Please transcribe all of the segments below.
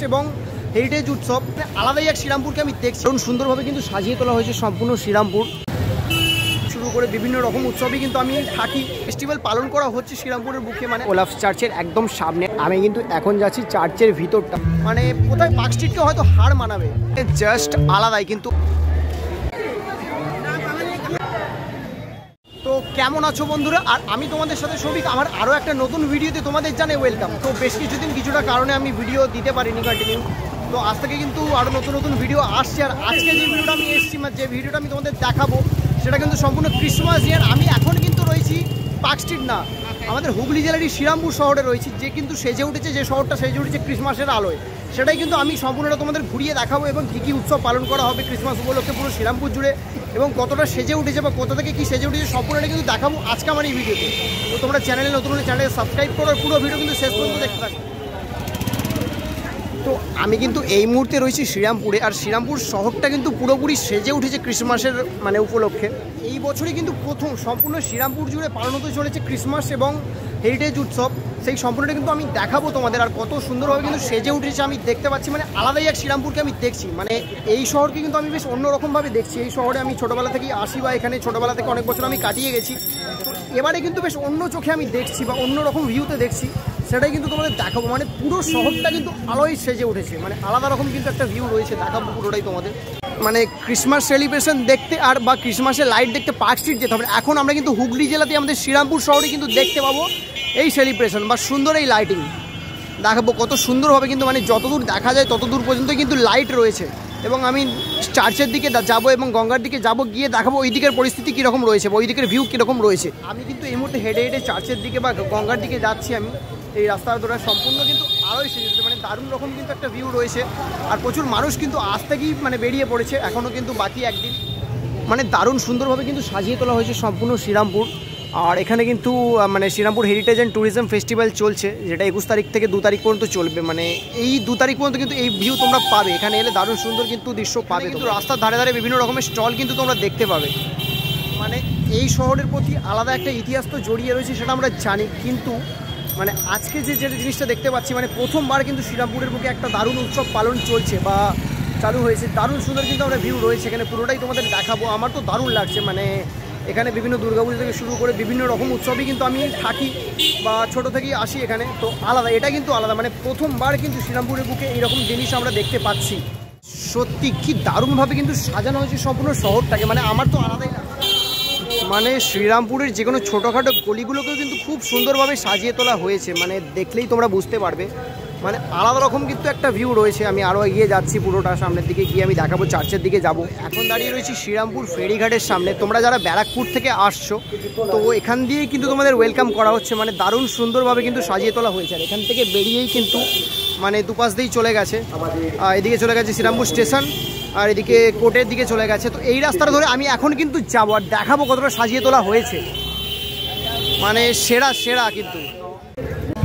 এবং হেরিটেজ উৎসব আলাদাই এক শ্রীরামপুরকে আমি দেখছি। কারণ সুন্দরভাবে কিন্তু সাজিয়ে তোলা হয়েছে সম্পূর্ণ শ্রীরামপুর, শুরু করে বিভিন্ন রকম উৎসবই কিন্তু আমি থাকি। ফেস্টিভ্যাল পালন করা হচ্ছে শ্রীরামপুরের বুকে, মানে ওলাফ চার্চের একদম সামনে। আমি কিন্তু এখন যাচ্ছি চার্চের ভিতরটা, মানে কোথায় পার্ক স্ট্রিটকে হয়তো হার মানাবে, জাস্ট আলাদাই কিন্তু। তো কেমন আছো বন্ধুরা? আর আমি তোমাদের সাথে সৌভিক, আমার আরও একটা নতুন ভিডিওতে তোমাদের জানাই ওয়েলকাম। তো বেশ কিছুদিন কিছুটা কারণে আমি ভিডিও দিতে পারিনি কন্টিনিউ, তো আজ থেকে কিন্তু আরও নতুন নতুন ভিডিও আসছে। আর আজকে যে ভিডিওটা আমি এসেছি, যে ভিডিওটা আমি তোমাদের দেখাবো, সেটা কিন্তু সম্পূর্ণ ক্রিসমাস ইয়ার। আমি এখন কিন্তু রয়েছি পার্ক স্ট্রিট না, আমাদের হুগলি জেলারই শ্রীরামপুর শহরে রয়েছি, যে কিন্তু সেজে উঠেছে, যে শহরটা সেজে উঠেছে ক্রিসমাসের আলোয়। সেটাই কিন্তু আমি সম্পূর্ণটা তোমাদের ঘুরিয়ে দেখাবো, এবং কী কী উৎসব পালন করা হবে ক্রিসমাস উপলক্ষে পুরো শ্রীরামপুর জুড়ে, এবং কতটা সেজে উঠেছে বা কোথা থেকে কী সেজে উঠেছে সম্পূর্ণটা কিন্তু দেখাবো আজকে আমার এই ভিডিওতে। তো তোমরা চ্যানেলে নতুন হলে চ্যানেলে সাবস্ক্রাইব করো, পুরো ভিডিও কিন্তু শেষ পর্যন্ত দেখতে থাকো। তো আমি কিন্তু এই মুহূর্তে রয়েছি শ্রীরামপুরে, আর শ্রীরামপুর শহরটা কিন্তু পুরোপুরি সেজে উঠেছে ক্রিসমাসের মানে উপলক্ষে। এই বছরই কিন্তু প্রথম সম্পূর্ণ শ্রীরামপুর জুড়ে পালন হতে চলেছে ক্রিসমাস এবং হেরিটেজ উৎসব। সেই সম্পূর্ণটা কিন্তু আমি দেখাবো তোমাদের, আর কত সুন্দরভাবে কিন্তু সেজে উঠেছে আমি দেখতে পাচ্ছি। মানে আলাদাই এক শ্রীরামপুরকে আমি দেখছি, মানে এই শহরকে কিন্তু আমি বেশ অন্যরকমভাবে দেখছি। এই শহরে আমি ছোটোবেলা থেকেই আসি, বা এখানে ছোটোবেলা থেকে অনেক বছর আমি কাটিয়ে গেছি। তো এবারে কিন্তু বেশ অন্য চোখে আমি দেখছি, বা অন্যরকম ভিউতে দেখছি, সেটাই কিন্তু তোমাদের দেখাবো। মানে পুরো শহরটা কিন্তু আলোয় সেজে উঠেছে, মানে আলাদা রকম কিন্তু একটা ভিউ রয়েছে, দেখাবো পুরোটাই তোমাদের। মানে ক্রিসমাস সেলিব্রেশন দেখতে আর বা ক্রিসমাসের লাইট দেখতে পার্ক স্ট্রিট যেতে হবে। এখন আমরা কিন্তু হুগলি জেলাতে আমাদের শ্রীরামপুর শহরে কিন্তু দেখতে পাবো এই সেলিব্রেশন বা সুন্দর এই লাইটিং। দেখাবো কত সুন্দরভাবে কিন্তু, মানে যতদূর দেখা যায় ততদূর পর্যন্ত কিন্তু লাইট রয়েছে। এবং আমি চার্চের দিকে যাবো এবং গঙ্গার দিকে যাবো, গিয়ে দেখাবো ওই দিকের পরিস্থিতি কীরকম রয়েছে বা ওই দিকের ভিউ কীরকম রয়েছে। আমি কিন্তু এই মুহূর্তে হেঁটে হেঁটে চার্চের দিকে বা গঙ্গার দিকে যাচ্ছি। আমি এই রাস্তার ধরে সম্পূর্ণ কিন্তু আলোয় সেজেছে, মানে দারুণ রকম কিন্তু একটা ভিউ রয়েছে। আর প্রচুর মানুষ কিন্তু আজ থেকেই মানে বেরিয়ে পড়েছে, এখনও কিন্তু বাকি একদিন। মানে দারুণ সুন্দরভাবে কিন্তু সাজিয়ে তোলা হয়েছে সম্পূর্ণ শ্রীরামপুর। আর এখানে কিন্তু মানে Serampore heritage and tourism festival চলছে, যেটা 21 তারিখ থেকে 2 তারিখ পর্যন্ত চলবে। মানে এই 2 তারিখ পর্যন্ত কিন্তু এই ভিউ তোমরা পাবে, এখানে এলে দারুণ সুন্দর কিন্তু দৃশ্য পাবে। কিন্তু রাস্তার ধারে ধারে বিভিন্ন রকমের স্টল কিন্তু তোমরা দেখতে পাবে। মানে এই শহরের প্রতি আলাদা একটা ইতিহাস তো জড়িয়ে রয়েছে, সেটা আমরা জানি। কিন্তু মানে আজকে যে জিনিসটা দেখতে পাচ্ছি, মানে প্রথমবার কিন্তু শ্রীরামপুরের বুকে একটা দারুণ উৎসব পালন চলছে বা চালু হয়েছে। দারুণ সুন্দর কিন্তু আমরা ভিউ রয়েছে এখানে, পুরোটাই তোমাদের দেখাবো। আমার তো দারুণ লাগছে, মানে এখানে বিভিন্ন দুর্গাপুজো থেকে শুরু করে বিভিন্ন রকম উৎসবই কিন্তু আমি থাকি বা ছোটো থেকেই আসি এখানে। তো আলাদা, এটা কিন্তু আলাদা, মানে প্রথমবার কিন্তু শ্রীরামপুরের বুকে এইরকম জিনিস আমরা দেখতে পাচ্ছি। সত্যি কি দারুণভাবে কিন্তু সাজানো হয়েছে সম্পূর্ণ শহরটাকে, মানে আমার তো আলাদাই লাগছে। মানে শ্রীরামপুরের যে কোনো ছোটোখাটো গলিগুলোকেও কিন্তু খুব সুন্দরভাবে সাজিয়ে তোলা হয়েছে, মানে দেখলেই তোমরা বুঝতে পারবে। মানে আলাদা রকম কিন্তু একটা ভিউ রয়েছে। আমি আরও এগিয়ে যাচ্ছি, পুরোটা সামনের দিকে গিয়ে আমি দেখাবো, চার্চের দিকে যাব। এখন দাঁড়িয়ে রয়েছি শ্রীরামপুর ফেরিঘাটের সামনে। তোমরা যারা ব্যারাকপুর থেকে আসছো, তো এখান দিয়েই কিন্তু তোমাদের ওয়েলকাম করা হচ্ছে। মানে দারুণ সুন্দরভাবে কিন্তু সাজিয়ে তোলা হয়েছে। আর এখান থেকে বেরিয়েই কিন্তু মানে দুপাশ দিয়েই চলে গেছে, এদিকে চলে গেছে শ্রীরামপুর স্টেশন, আর এদিকে কোর্টের দিকে চলে গেছে। তো এই রাস্তাটা ধরে আমি এখন কিন্তু যাবো আর দেখাবো কতটা সাজিয়ে তোলা হয়েছে। মানে সেরা সেরা কিন্তু,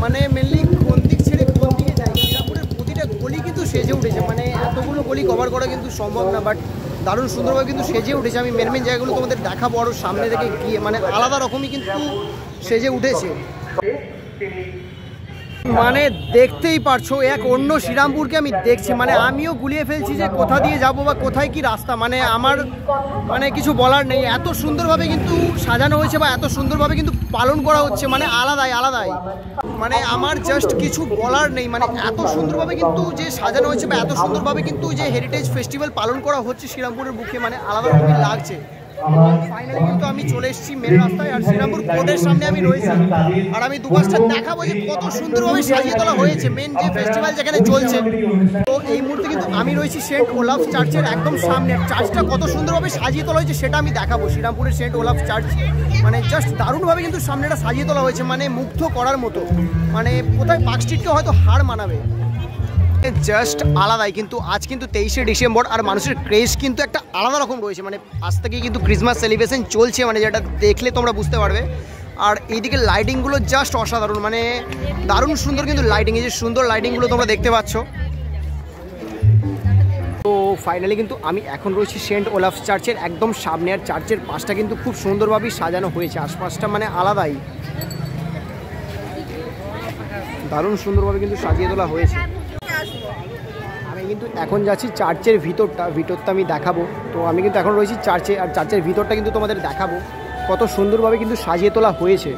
মানে মেনলি কোন দিক ছেড়ে কোন দিকে যায়, শ্রীরামপুরের প্রতিটা গলি কিন্তু সেজে উঠেছে। মানে এতগুলো গলি কভার করা কিন্তু সম্ভব না, বাট দারুণ সুন্দরভাবে কিন্তু সেজে উঠেছে। আমি মেন জায়গাগুলো তোমাদের দেখাবো আরও সামনে থেকে গিয়ে, মানে আলাদা রকমই কিন্তু সেজে উঠেছে। মানে দেখতেই পারছো এক অন্য শ্রীরামপুরকে আমি দেখছি। মানে আমিও গুলিয়ে ফেলছি যে কোথা দিয়ে যাব বা কোথায় কি রাস্তা, মানে আমার মানে কিছু বলার নেই। এত সুন্দরভাবে কিন্তু সাজানো হয়েছে বা এত সুন্দরভাবে কিন্তু পালন করা হচ্ছে, মানে আলাদাই আলাদাই। মানে আমার জাস্ট কিছু বলার নেই, মানে এত সুন্দরভাবে কিন্তু যে সাজানো হয়েছে বা এত সুন্দরভাবে কিন্তু যে হেরিটেজ ফেস্টিভ্যাল পালন করা হচ্ছে শ্রীরামপুরের বুকে, মানে আলাদা রকমই লাগছে। ফাইনালি কিন্তু আমি চলে এসেছি মেন রাস্তায়, আর শ্রীরামপুর কোর্টের সামনে আমি রয়েছি। আর আমি দুপাশটা দেখাবো যে কত সুন্দরভাবে সাজিয়ে তোলা হয়েছে মেন যে ফেস্টিভ্যাল যেখানে চলছে। তো এই মুহূর্তে কিন্তু আমি রয়েছি সেন্ট ওলাফ চার্চের একদম সামনে। চার্চটা কত সুন্দরভাবে সাজিয়ে তোলা হয়েছে সেটা আমি দেখাবো। শ্রীরামপুরের সেন্ট ওলাফ চার্চ মানে জাস্ট দারুণভাবে কিন্তু সামনেটা সাজিয়ে তোলা হয়েছে, মানে মুগ্ধ করার মতো। মানে কোথায় পার্ক স্ট্রিটকে হয়তো হার মানাবে, জাস্ট আলাদাই। কিন্তু আজ কিন্তু 23শে ডিসেম্বর, আর মানুষের ক্রেজ কিন্তু একটা আলাদা রকম রয়েছে। মানে আজ থেকেই কিন্তু ক্রিসমাস সেলিব্রেশন চলছে, মানে যেটা দেখলে তোমরা বুঝতে পারবে। আর এইদিকে লাইটিংগুলো জাস্ট অসাধারণ, মানে দারুণ সুন্দর কিন্তু লাইটিং। এই যে সুন্দর লাইটিংগুলো তোমরা দেখতে পাচ্ছ। তো ফাইনালি কিন্তু আমি এখন রয়েছি সেন্ট ওলাফ চার্চের একদম সামনে, আর চার্চের পাশটা কিন্তু খুব সুন্দরভাবেই সাজানো হয়েছে। আশপাশটা মানে আলাদাই, দারুণ সুন্দরভাবে কিন্তু সাজিয়ে তোলা হয়েছে। আমি কিন্তু এখন যাচ্ছি চার্চের ভিতরটা আমি দেখাবো। তো আমি কিন্তু এখন রয়েছি চার্চে, আর চার্চের ভিতরটা কিন্তু তোমাদের দেখাবো কত সুন্দরভাবে কিন্তু সাজিয়ে তোলা হয়েছে।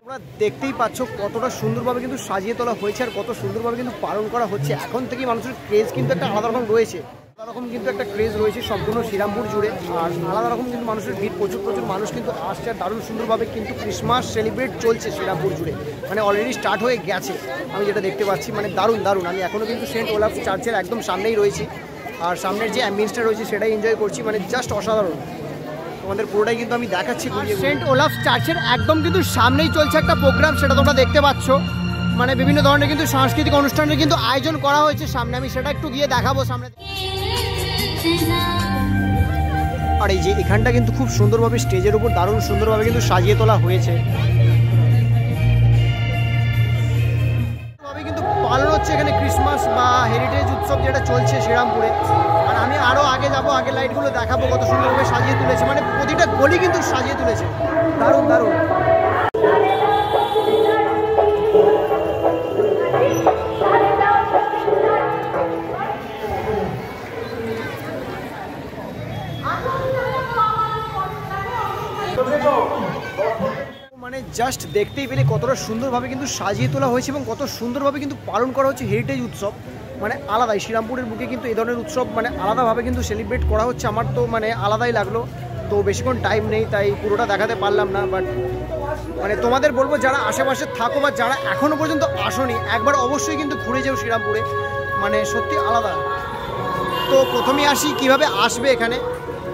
তোমরা দেখতেই পাচ্ছ কতটা সুন্দরভাবে কিন্তু সাজিয়ে তোলা হয়েছে আর কত সুন্দরভাবে কিন্তু পালন করা হচ্ছে। এখন থেকেই মানুষের ক্রেজ কিন্তু একটা আলাদা রকম রয়েছে, আলাদা রকম কিন্তু একটা ক্রেজ রয়েছে সম্পূর্ণ শ্রীরামপুর জুড়ে। আর আলাদা রকম কিন্তু মানুষের ভিড়, প্রচুর মানুষ কিন্তু আসছে। আর দারুণ সুন্দরভাবে কিন্তু ক্রিসমাস সেলিব্রেট চলছে শ্রীরামপুর জুড়ে, মানে অলরেডি স্টার্ট হয়ে গেছে আমি যেটা দেখতে পাচ্ছি। মানে দারুণ। আমি এখনও কিন্তু সেন্ট ওলাফ চার্চের একদম সামনেই রয়েছি, আর সামনের যে অ্যাম্বিয়েন্সটা রয়েছে সেটাই এনজয় করছি, মানে জাস্ট অসাধারণ। তোমাদের পুরোটাই কিন্তু আমি দেখাচ্ছি। সেন্ট ওলাফ চার্চের একদম কিন্তু সামনেই চলছে একটা প্রোগ্রাম, সেটা তোমরা দেখতে পাচ্ছ। মানে বিভিন্ন ধরনের কিন্তু সাংস্কৃতিক অনুষ্ঠানের কিন্তু আয়োজন করা হয়েছে সামনে, আমি সেটা একটু গিয়ে দেখাবো সামনে। আর এই যে এখানটা কিন্তু খুব সুন্দরভাবে স্টেজের উপর দারুণ সুন্দরভাবে কিন্তু সাজিয়ে তোলা হয়েছে, কিন্তু পালন হচ্ছে এখানে ক্রিসমাস বা হেরিটেজ উৎসব যেটা চলছে শ্রীরামপুরে। আর আমি আরও আগে যাবো, আগে লাইটগুলো দেখাবো কত সুন্দরভাবে সাজিয়ে তুলেছে, মানে প্রতিটা গলি কিন্তু সাজিয়ে তুলেছে, দারুণ। মানে জাস্ট দেখতেই পেলে কতটা সুন্দরভাবে কিন্তু সাজিয়ে তোলা হয়েছে এবং কত সুন্দরভাবে কিন্তু পালন করা হচ্ছে হেরিটেজ উৎসব। মানে আলাদাই শ্রীরামপুরের বুকে কিন্তু এই ধরনের উৎসব মানে আলাদাভাবে কিন্তু সেলিব্রেট করা হচ্ছে। আমার তো মানে আলাদাই লাগলো। তো বেশিক্ষণ টাইম নেই তাই পুরোটা দেখাতে পারলাম না, বাট মানে তোমাদের বলবো যারা আশেপাশে থাকো বা যারা এখনও পর্যন্ত আসোনি, একবার অবশ্যই কিন্তু ঘুরে যাও শ্রীরামপুরে, মানে সত্যি আলাদা। তো প্রথমেই আসি কিভাবে আসবে এখানে।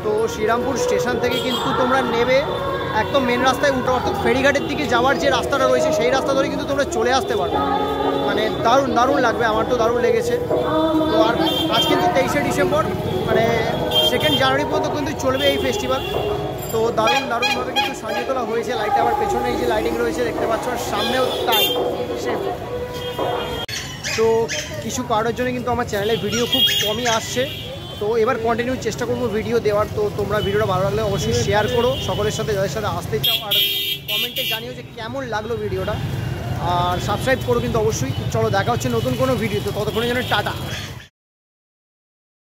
তো শ্রীরামপুর স্টেশন থেকে কিন্তু তোমরা নেবে একদম মেন রাস্তায় উঠো, অর্থাৎ ফেরিঘাটের দিকে যাওয়ার যে রাস্তাটা রয়েছে সেই রাস্তা ধরে কিন্তু তোমরা চলে আসতে পারবে। মানে দারুণ লাগবে, আমার তো দারুণ লেগেছে। তো আর আজ কিন্তু 23শে ডিসেম্বর, মানে 2 জানুয়ারি পর্যন্ত কিন্তু চলবে এই ফেস্টিভ্যাল। তো দারুণভাবে কিন্তু সাজিয়ে তোলা হয়েছে। লাইটটা আবার পেছনে এই যে লাইটিং রয়েছে দেখতে পাচ্ছ, আর সামনেও তাই সেম। তো কিছু কারণের জন্য কিন্তু আমার চ্যানেলে ভিডিও খুব কমই আসছে, তো এবার কন্টিনিউ চেষ্টা করবো ভিডিও দেওয়ার। তো তোমরা ভিডিওটা ভালো লাগলে অবশ্যই শেয়ার করো সকলের সাথে, যাদের সাথে আসতে চাও, আর কমেন্টে জানিও যে কেমন লাগলো ভিডিওটা, আর সাবস্ক্রাইব করো কিন্তু অবশ্যই। চলো দেখা হচ্ছে নতুন কোনো ভিডিও, তো ততক্ষণের জন্য টাটা।